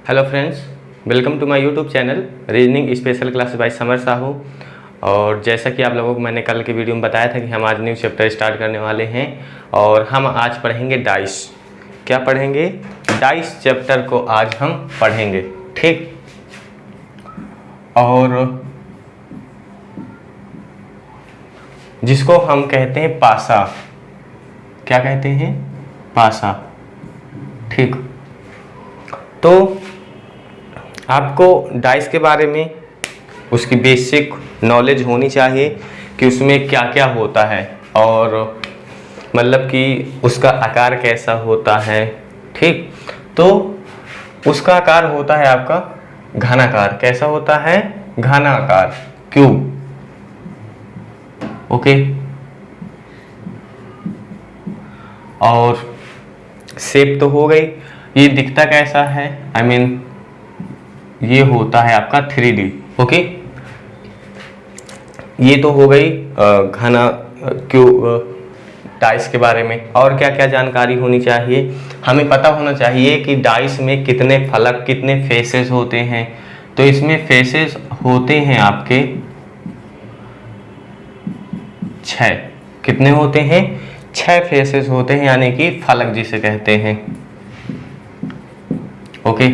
Hello friends, welcome to my YouTube channel reasoning special class by Samar Sahu. और जैसा कि आप लोगों को मैंने कल के वीडियो में बताया था कि हम आज न्यू चैप्टर स्टार्ट करने वाले हैं और हम आज पढ़ेंगे डाइस। क्या पढ़ेंगे? डाइस चैप्टर को आज हम पढ़ेंगे, ठीक। और जिसको हम कहते हैं पासा। क्या कहते हैं? पासा, ठीक। तो आपको डाइस के बारे में उसकी बेसिक नॉलेज होनी चाहिए कि उसमें क्या क्या होता है और मतलब कि उसका आकार कैसा होता है, ठीक। तो उसका आकार होता है आपका घनाकार। कैसा होता है? घनाकार, क्यूब, ओके। और शेप तो हो गई। ये दिखता कैसा है? आई मीन ये होता है आपका 3D, ओके। ये तो हो गई घना क्यूब डाइस के बारे में। और क्या क्या जानकारी होनी चाहिए? हमें पता होना चाहिए कि डाइस में कितने फलक, कितने फेसेस होते हैं। तो इसमें फेसेस होते हैं आपके 6। कितने होते हैं? 6 फेसेस होते हैं, यानी कि फलक जिसे कहते हैं, ओके।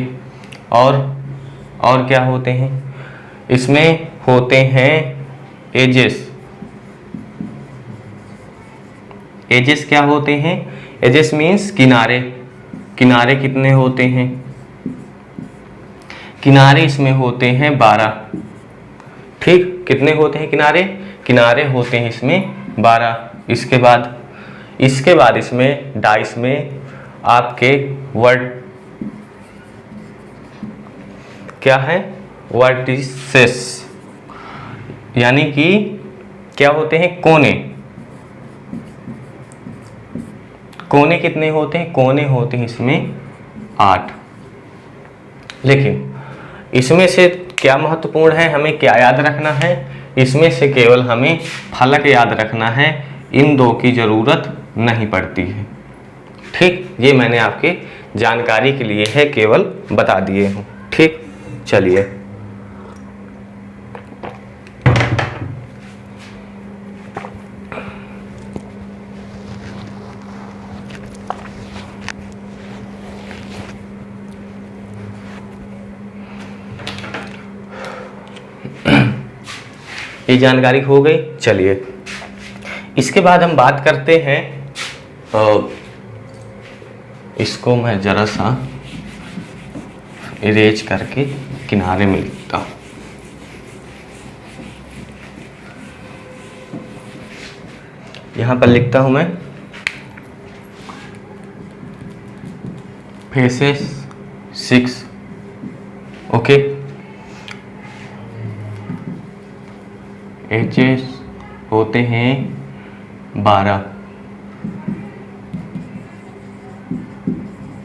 और क्या होते हैं? इसमें होते हैं एजेस। एजेस क्या होते हैं? एजेस मीन्स किनारे। किनारे कितने होते हैं? किनारे इसमें होते हैं 12, ठीक। कितने होते हैं किनारे? किनारे होते हैं इसमें 12। इसके बाद इसमें डाइस में आपके वर्ड क्या है? वर्टिसेस, यानी कि क्या होते हैं? कोने। कोने कितने होते हैं? कोने होते हैं इसमें 8। लेकिन इसमें से क्या महत्वपूर्ण है, हमें क्या याद रखना है? इसमें से केवल हमें फलक याद रखना है, इन दो की जरूरत नहीं पड़ती है, ठीक। ये मैंने आपके जानकारी के लिए है, केवल बता दिए हूँ, ठीक। चलिए, ये जानकारी हो गई। चलिए, इसके बाद हम बात करते हैं, इसको मैं जरा सा इरेज करके किनारे में लिखता हूं। यहां पर लिखता हूं मैं फेसेस 6, ओके। एजेस होते हैं 12,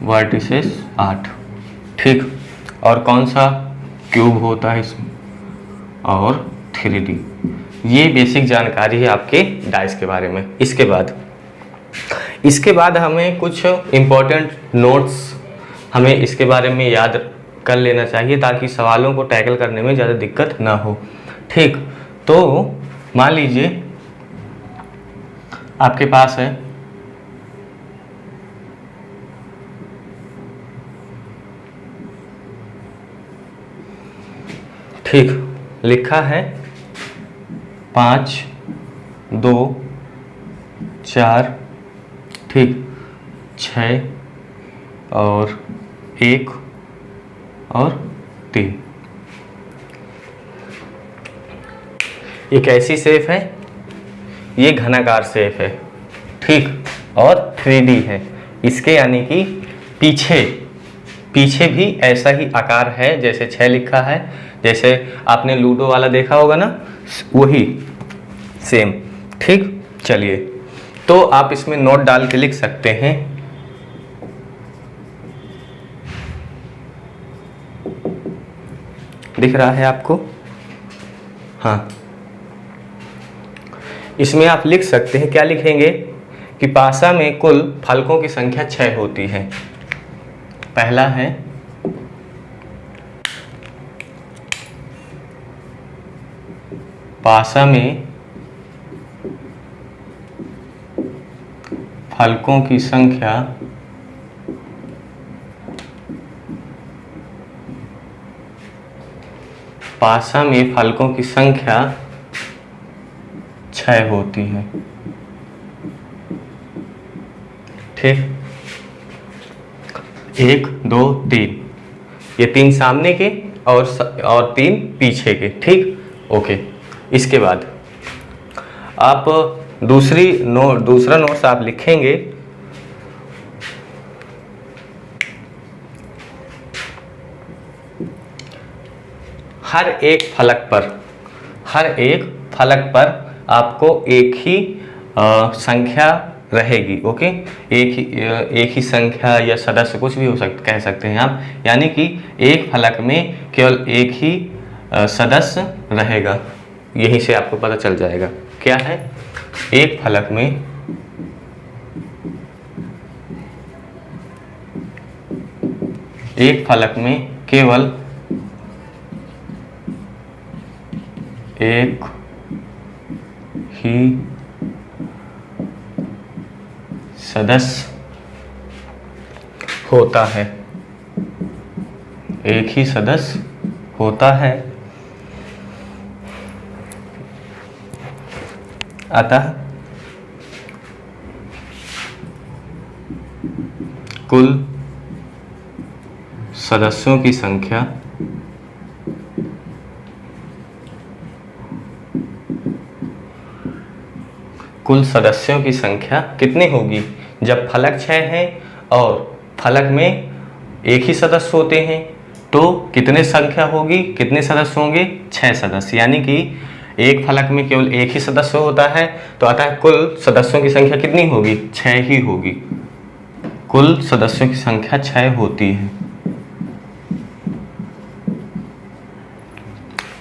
वर्टिसेस 8, ठीक। और कौन सा? क्यूब होता है इसमें, और 3D। ये बेसिक जानकारी है आपके डाइस के बारे में। इसके बाद हमें कुछ इम्पोर्टेंट नोट्स हमें इसके बारे में याद कर लेना चाहिए, ताकि सवालों को टैकल करने में ज़्यादा दिक्कत ना हो, ठीक। तो मान लीजिए आपके पास है ठीक, लिखा है 5, 2, 4, ठीक, 6 और 1 और 3। ये कैसी शेप है? ये घनाकार शेप है, ठीक। और 3D है इसके, यानी कि पीछे भी ऐसा ही आकार है जैसे 6 लिखा है। जैसे आपने लूडो वाला देखा होगा ना, वही सेम, ठीक। चलिए, तो आप इसमें नोट डाल के लिख सकते हैं। दिख रहा है आपको? हाँ, इसमें आप लिख सकते हैं, क्या लिखेंगे कि पासा में कुल फलकों की संख्या 6 होती है। पहला है पासा में फलकों की संख्या पासा में फलकों की संख्या 6 होती है। ठीक, 1 2 3, ये 3 सामने के और 3 पीछे के। ठीक, ओके। इसके बाद आप दूसरा नोट्स आप लिखेंगे। हर एक फलक पर आपको एक ही संख्या रहेगी। ओके, एक ही संख्या या सदस्य, कुछ भी कह सकते हैं आप। यानी कि एक फलक में केवल एक ही सदस्य रहेगा। यहीं से आपको पता चल जाएगा क्या है। एक फलक में केवल एक ही सदस्य होता है। एक ही सदस्य होता है। अतः कुल सदस्यों की संख्या कितनी होगी? जब फलक 6 है और फलक में एक ही सदस्य होते हैं तो कितने सदस्य होंगे? 6 सदस्य। यानी कि एक फलक में केवल एक ही सदस्य होता है, तो अतः कुल सदस्यों की संख्या कितनी होगी? 6 ही होगी। कुल सदस्यों की संख्या 6 होती है।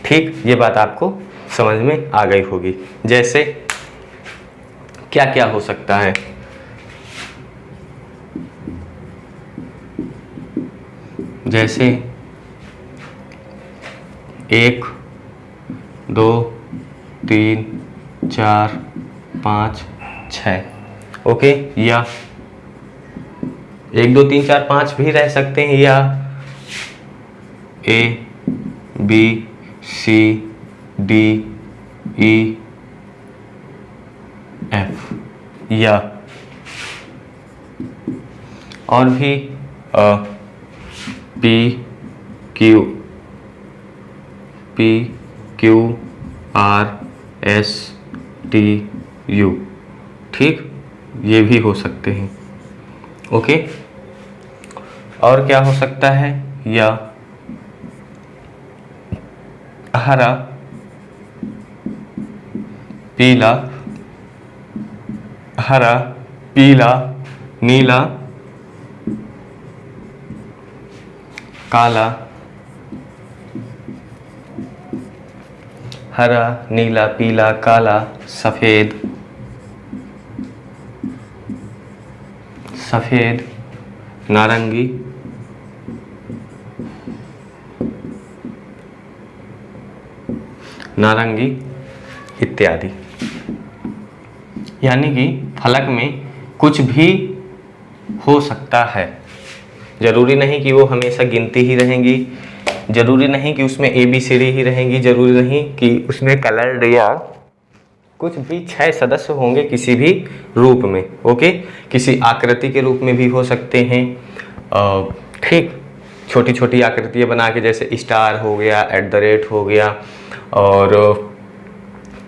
ठीक, ये बात आपको समझ में आ गई होगी। जैसे क्या क्या हो सकता है? जैसे 1 2 3 4 5 6। ओके, या 1 2 3 4 5 भी रह सकते हैं, या A B C D E F, या और भी P Q R S T U। ठीक, ये भी हो सकते हैं। ओके, और क्या हो सकता है? या हरा पीला नीला काला, हरा नीला पीला काला सफेद नारंगी इत्यादि। यानी कि फलक में कुछ भी हो सकता है। जरूरी नहीं कि वो हमेशा गिनती ही रहेंगी, जरूरी नहीं कि उसमें ABCD ही रहेंगी, जरूरी नहीं कि उसमें कलर्ड, या कुछ भी 6 सदस्य होंगे किसी भी रूप में। ओके, किसी आकृति के रूप में भी हो सकते हैं। ठीक, छोटी छोटी आकृतियाँ बना के, जैसे स्टार हो गया, @ हो गया, और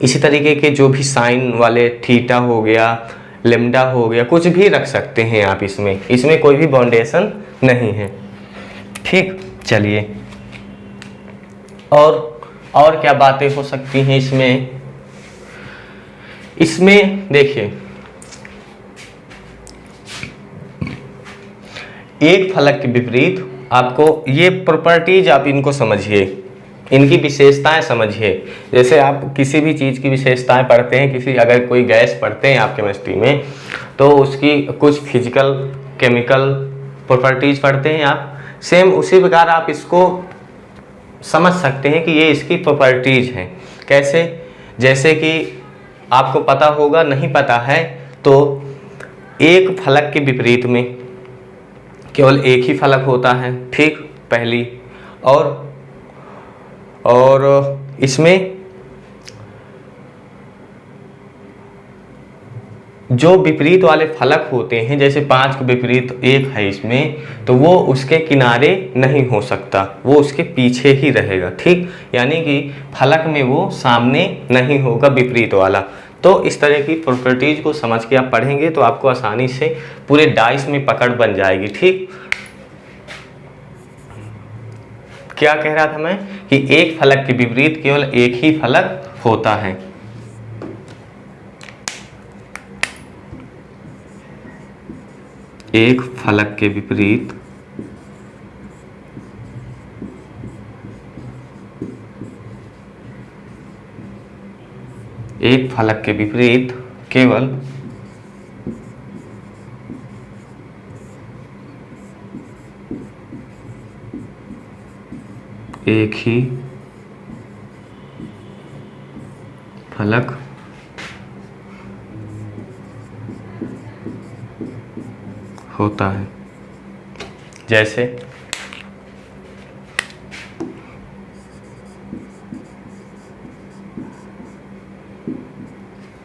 इसी तरीके के जो भी साइन वाले, थीटा हो गया, लेम्डा हो गया, कुछ भी रख सकते हैं आप। इसमें कोई भी बाउंडेशन नहीं है। ठीक, चलिए, और क्या बातें हो सकती हैं इसमें देखिए, एक फलक के विपरीत आपको ये प्रॉपर्टीज, आप इनको समझिए, इनकी विशेषताएं समझिए। जैसे आप किसी भी चीज़ की विशेषताएं पढ़ते हैं, अगर कोई गैस पढ़ते हैं आप केमिस्ट्री में, तो उसकी कुछ फिजिकल केमिकल प्रॉपर्टीज पढ़ते हैं आप। सेम उसी प्रकार आप इसको समझ सकते हैं कि ये इसकी प्रॉपर्टीज हैं। कैसे? जैसे कि आपको पता होगा, नहीं पता है तो एक फलक के विपरीत में केवल एक ही फलक होता है, ठीक, पहली। और इसमें जो विपरीत वाले फलक होते हैं, जैसे 5 के विपरीत 1 है इसमें, तो वो उसके किनारे नहीं हो सकता, वो उसके पीछे ही रहेगा, ठीक। यानी कि फलक में वो सामने नहीं होगा विपरीत वाला। तो इस तरह की प्रॉपर्टीज को समझ के आप पढ़ेंगे तो आपको आसानी से पूरे डाइस में पकड़ बन जाएगी, ठीक। क्या कह रहा था मैं कि एक फलक के विपरीत केवल एक ही फलक होता है। एक फलक के विपरीत केवल एक ही फलक होता है। जैसे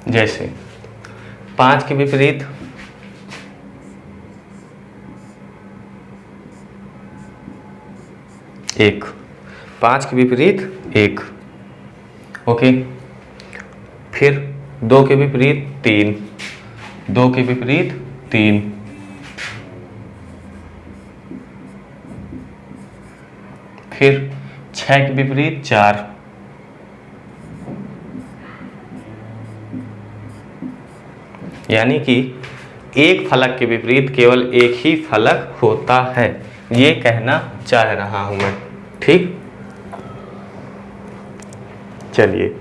जैसे 5 के विपरीत 1, 5 के विपरीत 1, ओके। फिर 2 के विपरीत 3, 2 के विपरीत 3, फिर 6 के विपरीत 4, यानी कि एक फलक के विपरीत केवल एक ही फलक होता है, ये कहना चाह रहा हूं मैं, ठीक। चलिए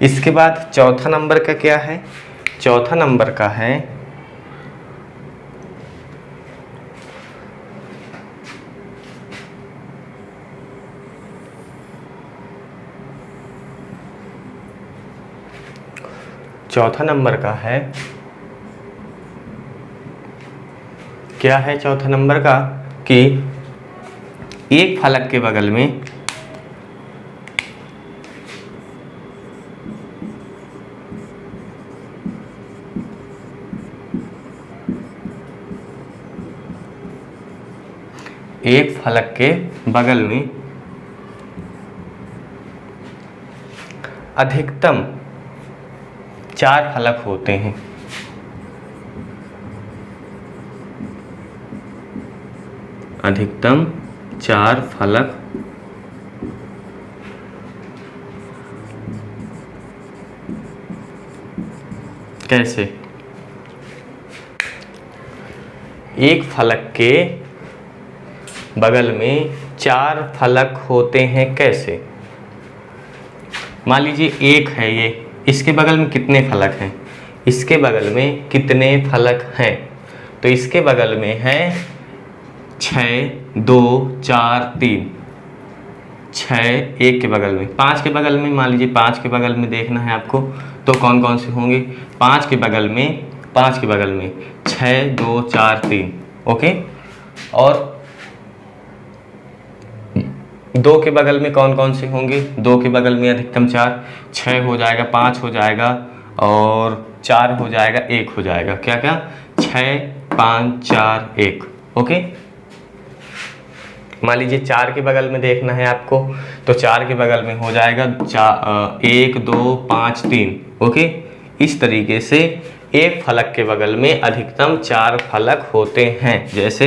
इसके बाद चौथा नंबर का क्या है? चौथा नंबर का है क्या है चौथा नंबर का कि एक फलक के बगल में अधिकतम 4 फलक होते हैं। अधिकतम 4 फलक कैसे? एक फलक के बगल में 4 फलक होते हैं कैसे? मान लीजिए एक है ये, इसके बगल में कितने फलक हैं? इसके बगल में कितने फलक हैं? तो इसके बगल में है 6, 2, 4, 3, 6 एक के बगल में, 5 के बगल में, मान लीजिए 5 के बगल में देखना है आपको, तो कौन कौन से होंगे? 5 के बगल में 6, 2, 4, 3, ओके। और 2 के बगल में कौन कौन से होंगे? 2 के बगल में अधिकतम 4, 6 हो जाएगा, 5 हो जाएगा और 4 हो जाएगा, 1 हो जाएगा। क्या क्या? 6, 5, 4, 1, ओके। मान लीजिए 4 के बगल में देखना है आपको, तो 4 के बगल में हो जाएगा 1, 2, 5, 3, ओके। इस तरीके से एक फलक के बगल में अधिकतम 4 फलक होते हैं। जैसे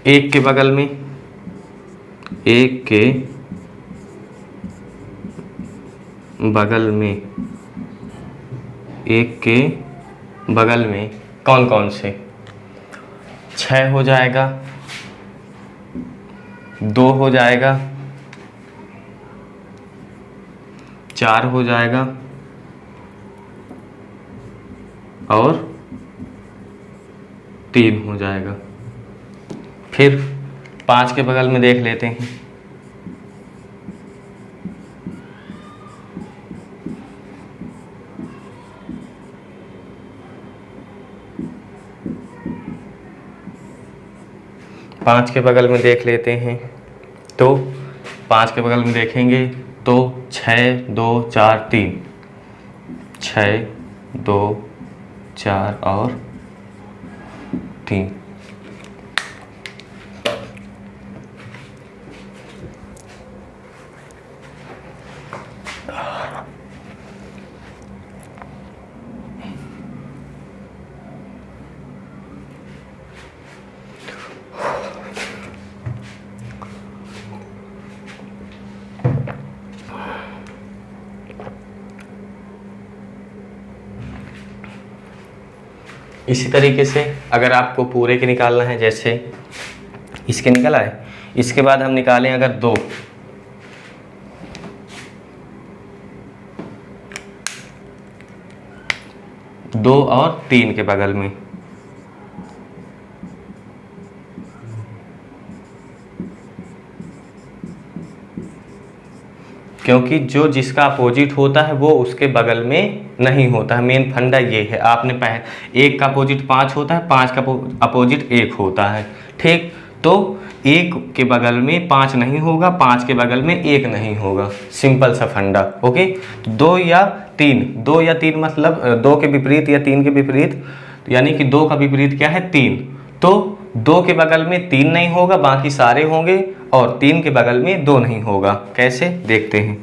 एक के बगल में कौन कौन से? 6 हो जाएगा, 2 हो जाएगा, 4 हो जाएगा और 3 हो जाएगा। फिर 5 के बगल में देख लेते हैं। पाँच के बगल में देख लेते हैं, तो 5 के बगल में देखेंगे तो 6 2 4 3, 6 2 4 और 3। इसी तरीके से अगर आपको पूरे के निकालना है, जैसे इसके निकला है, इसके बाद हम निकालें अगर 2, और 3 के बगल में, क्योंकि जो जिसका अपोजिट होता है वो उसके बगल में नहीं होता है। मेन फंडा ये है। आपने एक का अपोजिट 5 होता है, 5 का अपोजिट 1 होता है, ठीक। तो 1 के बगल में 5 नहीं होगा, 5 के बगल में 1 नहीं होगा। सिंपल सा फंडा, ओके। 2 या 3 मतलब 2 के विपरीत या 3 के विपरीत, यानी कि 2 का विपरीत क्या है, 3। तो 2 के बगल में 3 नहीं होगा, बाकी सारे होंगे, और 3 के बगल में 2 नहीं होगा। कैसे, देखते हैं।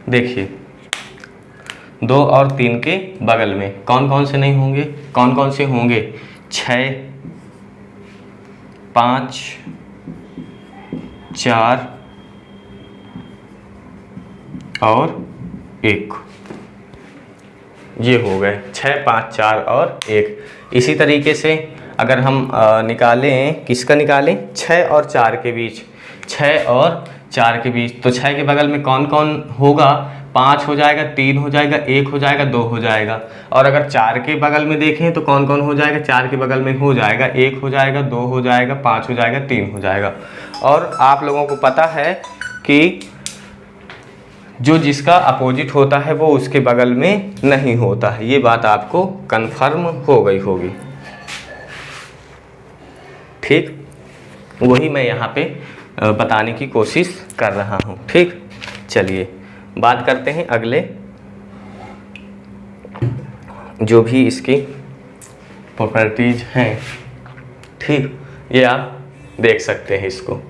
देखिए 2 और 3 के बगल में कौन कौन से नहीं होंगे, कौन कौन से होंगे, 6 5 4 और 1, ये हो गए 6 5 4 और 1। इसी तरीके से अगर हम निकालें, किसका निकालें, 6 और 4 के बीच, 6 और 4 के बीच, तो 6 के बगल में कौन कौन होगा, 5 हो जाएगा, 3 हो जाएगा, 1 हो जाएगा, 2 हो जाएगा। और अगर 4 के बगल में देखें तो कौन कौन हो जाएगा, 4 के बगल में हो जाएगा, 1 हो जाएगा, 2 हो जाएगा, 5 हो जाएगा, 3 हो जाएगा। और आप लोगों को पता है कि जो जिसका अपोजिट होता है वो उसके बगल में नहीं होता है। ये बात आपको कन्फर्म हो गई होगी, ठीक। वही मैं यहाँ पे बताने की कोशिश कर रहा हूँ, ठीक। चलिए बात करते हैं अगले, जो भी इसकी प्रॉपर्टीज हैं, ठीक। ये आप देख सकते हैं इसको।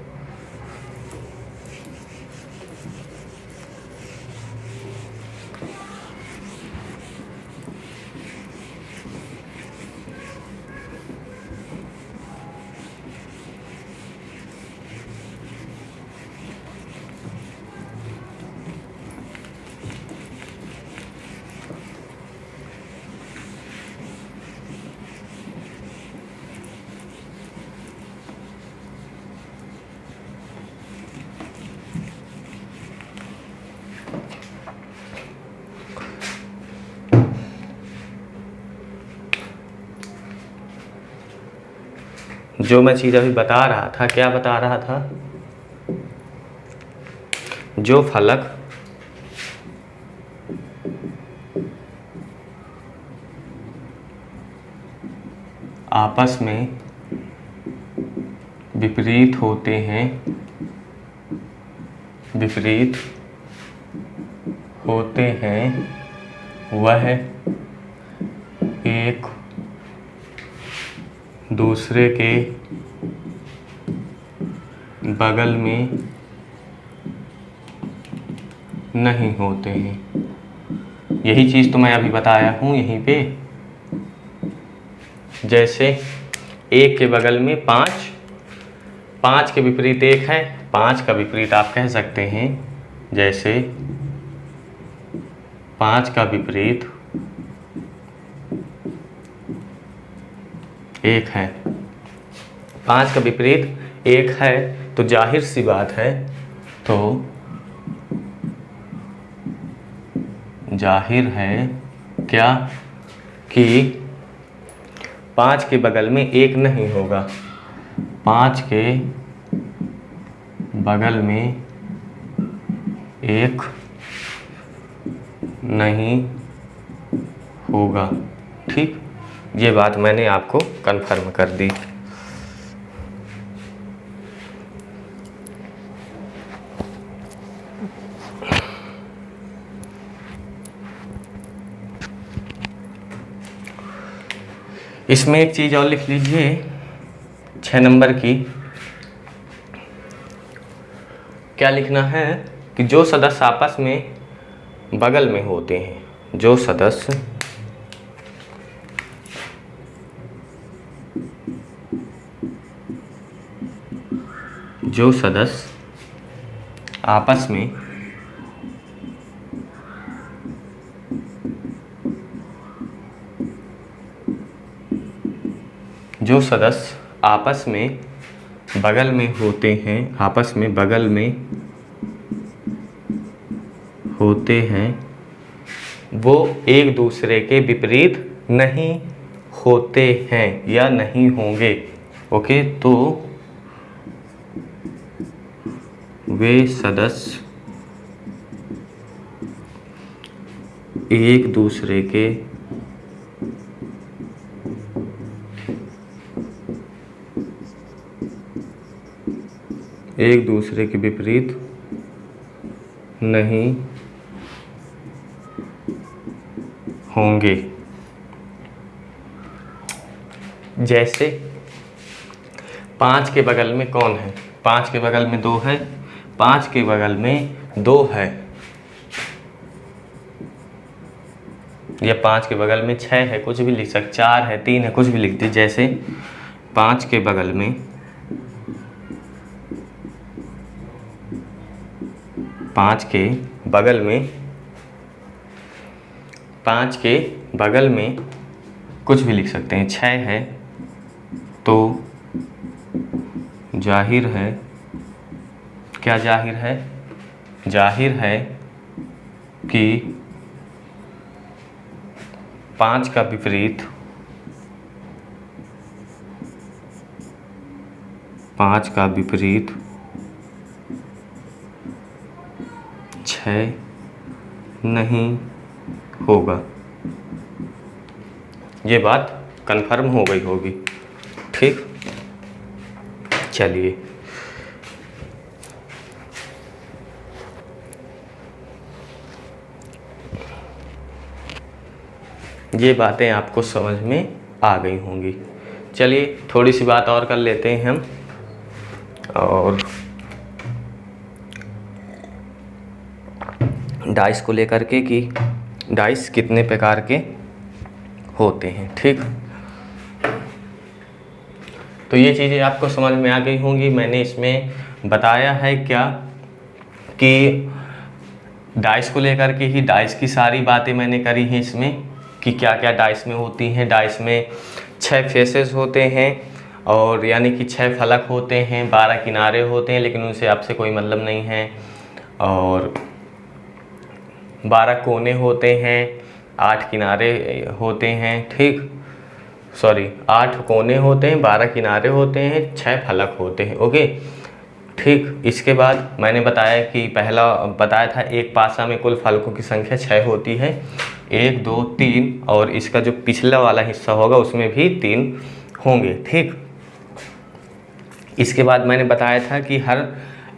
जो मैं चीज़ अभी बता रहा था, क्या बता रहा था, जो फलक आपस में विपरीत होते हैं, वह एक दूसरे के बगल में नहीं होते हैं। यही चीज़ तो मैं अभी बताया हूँ यहीं पे। जैसे 1 के बगल में 5, 5 के विपरीत 1 है, 5 का विपरीत आप कह सकते हैं, जैसे 5 का विपरीत 1 है, 5 का विपरीत 1 है, तो जाहिर सी बात है तो जाहिर है क्या कि 5 के बगल में 1 नहीं होगा, 5 के बगल में 1 नहीं होगा। ठीक, ये बात मैंने आपको कन्फर्म कर दी। इसमें एक चीज़ और लिख लीजिए 6 नंबर की। क्या लिखना है कि जो सदस्य आपस में बगल में होते हैं, जो सदस्य आपस में बगल में होते हैं, आपस में बगल में होते हैं, वो एक दूसरे के विपरीत नहीं होते हैं या नहीं होंगे। ओके, तो वे सदस्य एक दूसरे के विपरीत नहीं होंगे। जैसे 5 के बगल में कौन है, 5 के बगल में 2 है, 5 के बगल में 2 है, या 5 के बगल में 6 है, कुछ भी लिख सकते, 4 है, 3 है, कुछ भी लिख दीजिए। जैसे 5 के बगल में 5 के बगल में कुछ भी लिख सकते हैं, 6 है, तो जाहिर है, क्या जाहिर है, जाहिर है कि 5 का विपरीत 6 नहीं होगा। ये बात कंफर्म हो गई होगी। ठीक, चलिए ये बातें आपको समझ में आ गई होंगी। चलिए थोड़ी सी बात और कर लेते हैं हम। और डाइस को लेकर के कि डाइस कितने प्रकार के होते हैं। ठीक, तो ये चीज़ें आपको समझ में आ गई होंगी। मैंने इसमें बताया है क्या कि डाइस को लेकर के ही डाइस की सारी बातें मैंने करी हैं इसमें, कि क्या क्या डाइस में होती हैं। डाइस में 6 फेसेस होते हैं, और यानी कि 6 फलक होते हैं, 12 किनारे होते हैं, लेकिन उनसे आपसे कोई मतलब नहीं है। और 12 कोने होते हैं, 8 किनारे होते हैं। ठीक, सॉरी, 8 कोने होते हैं, 12 किनारे होते हैं, 6 फलक होते हैं। ओके, ठीक। इसके बाद मैंने बताया कि पहला बताया था एक पासा में कुल फलकों की संख्या 6 होती है, 1 2 3, और इसका जो पिछला वाला हिस्सा होगा उसमें भी 3 होंगे। ठीक, इसके बाद मैंने बताया था कि हर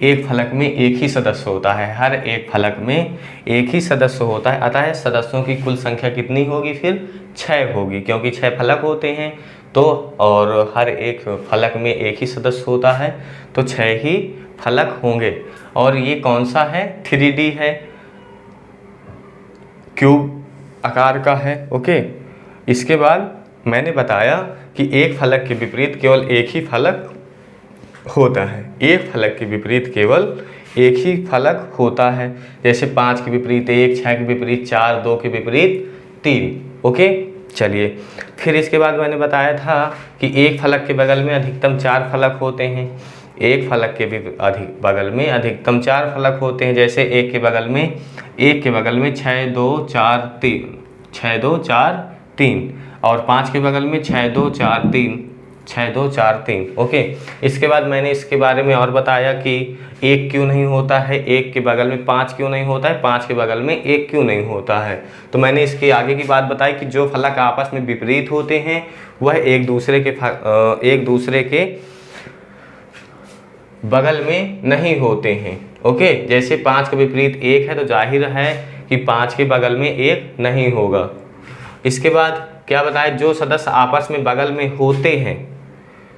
एक फलक में एक ही सदस्य होता है, हर एक फलक में एक ही सदस्य होता है, अतः सदस्यों की कुल संख्या कितनी होगी, फिर 6 होगी, क्योंकि 6 फलक होते हैं तो, और हर एक फलक में एक ही सदस्य होता है, तो 6 ही फलक होंगे। और ये कौन सा है, 3D है, क्यूब आकार का है। ओके, इसके बाद मैंने बताया कि एक फलक के विपरीत केवल एक ही फलक होता है, एक फलक के विपरीत केवल एक ही फलक होता है। जैसे 5 के विपरीत 1, 6 के विपरीत 4, 2 के विपरीत 3। ओके, चलिए फिर इसके बाद मैंने बताया था कि एक फलक के बगल में अधिकतम 4 फलक होते हैं, एक फलक के भी अधिक बगल में अधिकतम 4 फलक होते हैं। जैसे एक के बगल में 6 2 4 3, 6 2 4 3, और 5 के बगल में 6 2 4 3, 6 2 4 3। ओके, इसके बाद मैंने इसके बारे में और बताया कि एक क्यों नहीं होता है, एक के बगल में 5 क्यों नहीं होता है, 5 के बगल में एक क्यों नहीं होता है। तो मैंने इसके आगे की बात बताई कि जो फलक आपस में विपरीत होते हैं वह एक दूसरे के बगल में नहीं होते हैं। ओके, जैसे 5 का विपरीत 1 है तो जाहिर है कि 5 के बगल में 1 नहीं होगा। इसके बाद क्या बताया, जो सदस्य आपस में बगल में होते हैं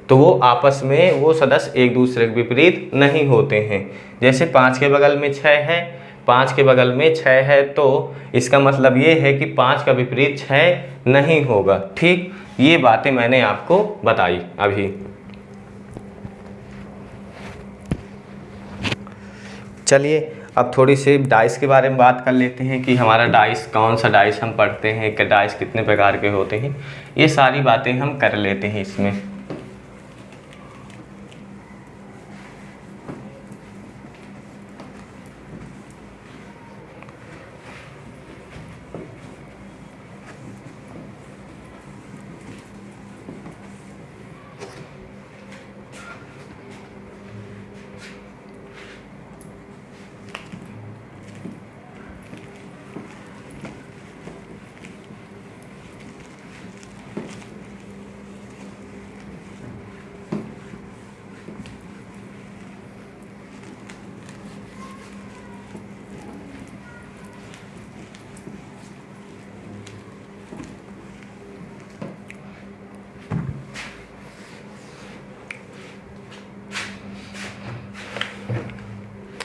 तो वो आपस में वो सदस्य एक दूसरे के विपरीत नहीं होते हैं। जैसे 5 के बगल में 6 है, 5 के बगल में 6 है तो इसका मतलब ये है कि 5 का विपरीत 6 नहीं होगा। ठीक, ये बातें मैंने आपको बताई अभी। चलिए अब थोड़ी सी डाइस के बारे में बात कर लेते हैं कि हमारा डाइस, कौन सा डाइस हम पढ़ते हैं, कि डाइस कितने प्रकार के होते हैं, ये सारी बातें हम कर लेते हैं इसमें।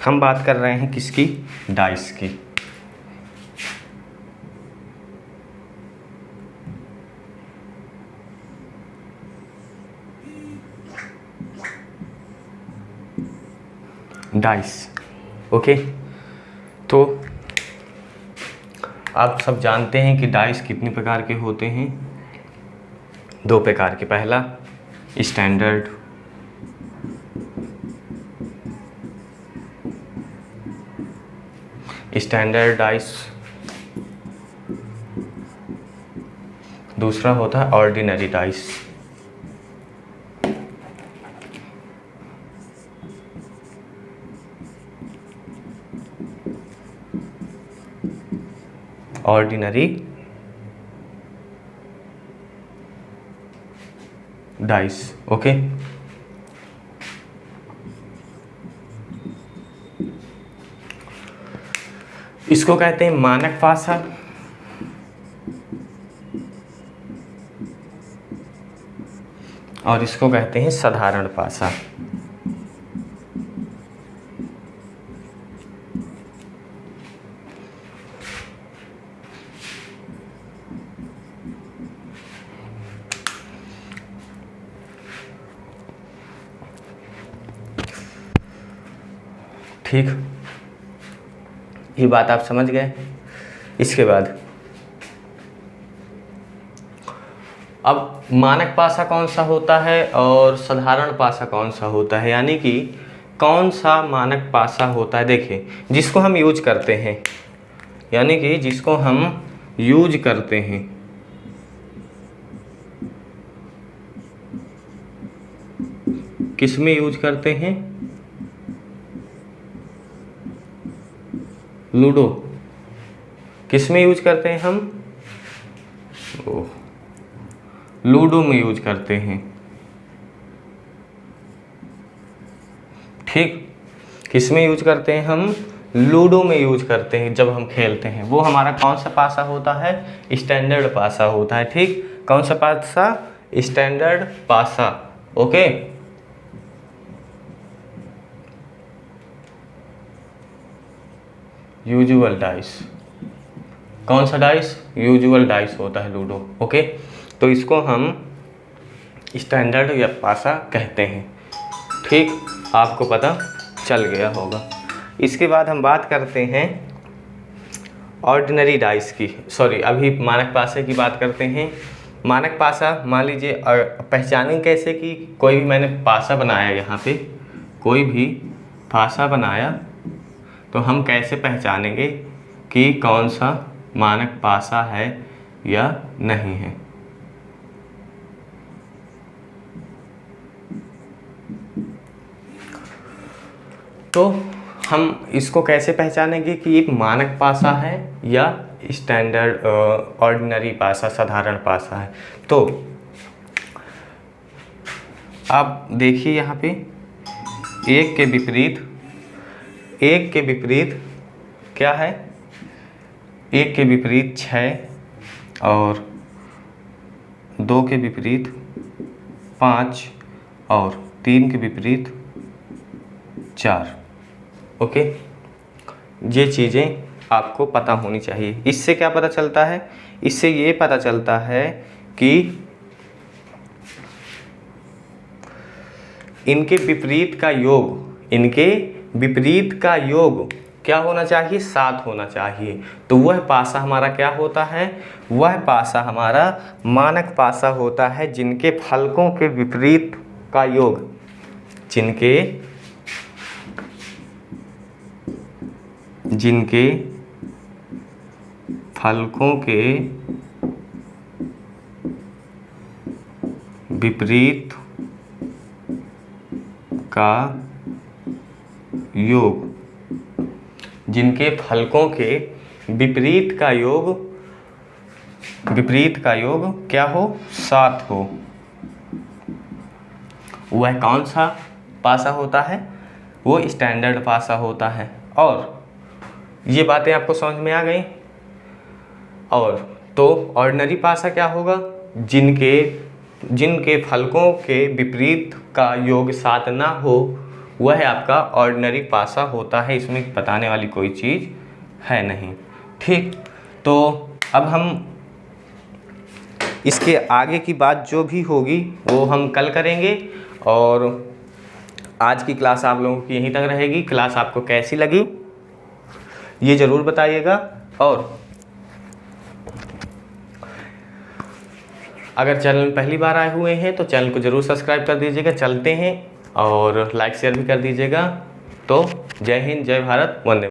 हम बात कर रहे हैं किसकी, डाइस की। Dice, okay. तो आप सब जानते हैं कि डाइस कितने प्रकार के होते हैं, 2 प्रकार के। पहला स्टैंडर्ड, स्टैंडर्ड डाइस, दूसरा होता है ordinary dice. Ordinary dice, okay. इसको कहते हैं मानक पासा, और इसको कहते हैं साधारण पासा। ठीक, ये बात आप समझ गए। इसके बाद अब मानक पासा कौन सा होता है और साधारण पासा कौन सा होता है, यानी कि कौन सा मानक पासा होता है। देखिए, जिसको हम यूज करते हैं, यानी कि जिसको हम यूज करते हैं, किस में यूज करते हैं, लूडो। किस में यूज करते हैं हम, लूडो में यूज करते हैं। ठीक, किस में यूज करते हैं हम, लूडो में यूज करते हैं जब हम खेलते हैं। वो हमारा कौन सा पासा होता है, स्टैंडर्ड पासा होता है। ठीक, कौन सा पासा, स्टैंडर्ड पासा, ओके। यूजुअल डाइस, कौन सा डाइस, यूजुअल डाइस होता है लूडो, ओके। तो इसको हम स्टैंडर्ड या पासा कहते हैं। ठीक, आपको पता चल गया होगा। इसके बाद हम बात करते हैं ऑर्डिनरी डाइस की, सॉरी अभी मानक पासे की बात करते हैं। मानक पासा, मान लीजिए, पहचानें कैसे कि कोई भी मैंने पासा बनाया यहाँ पे, कोई भी पासा बनाया तो हम कैसे पहचानेंगे कि कौन सा मानक पासा है या नहीं है। तो हम इसको कैसे पहचानेंगे कि एक मानक पासा है या स्टैंडर्ड ऑर्डिनरी पासा, साधारण पासा है। तो आप देखिए यहाँ पे एक के विपरीत क्या है, एक के विपरीत 6 और 2 के विपरीत 5 और 3 के विपरीत 4। ओके, ये चीज़ें आपको पता होनी चाहिए। इससे क्या पता चलता है, इससे ये पता चलता है कि इनके विपरीत का योग क्या होना चाहिए, 7 होना चाहिए। तो वह पासा हमारा क्या होता है, वह पासा हमारा मानक पासा होता है जिनके फलकों के विपरीत का योग, जिनके फलकों के विपरीत का योग, जिनके फलकों के विपरीत का योग क्या हो, 7 हो, वह कौन सा पासा होता है, वो स्टैंडर्ड पासा होता है। और ये बातें आपको समझ में आ गई। और तो ऑर्डिनरी पासा क्या होगा, जिनके फलकों के विपरीत का योग 7 ना हो, वह आपका ऑर्डिनरी पासा होता है। इसमें बताने वाली कोई चीज़ है नहीं। ठीक, तो अब हम इसके आगे की बात जो भी होगी वो हम कल करेंगे। और आज की क्लास आप लोगों की यहीं तक रहेगी। क्लास आपको कैसी लगी ये ज़रूर बताइएगा। और अगर चैनल में पहली बार आए हुए हैं तो चैनल को ज़रूर सब्सक्राइब कर दीजिएगा। चलते हैं और लाइक शेयर भी कर दीजिएगा। तो जय हिंद, जय भारत, वंदे।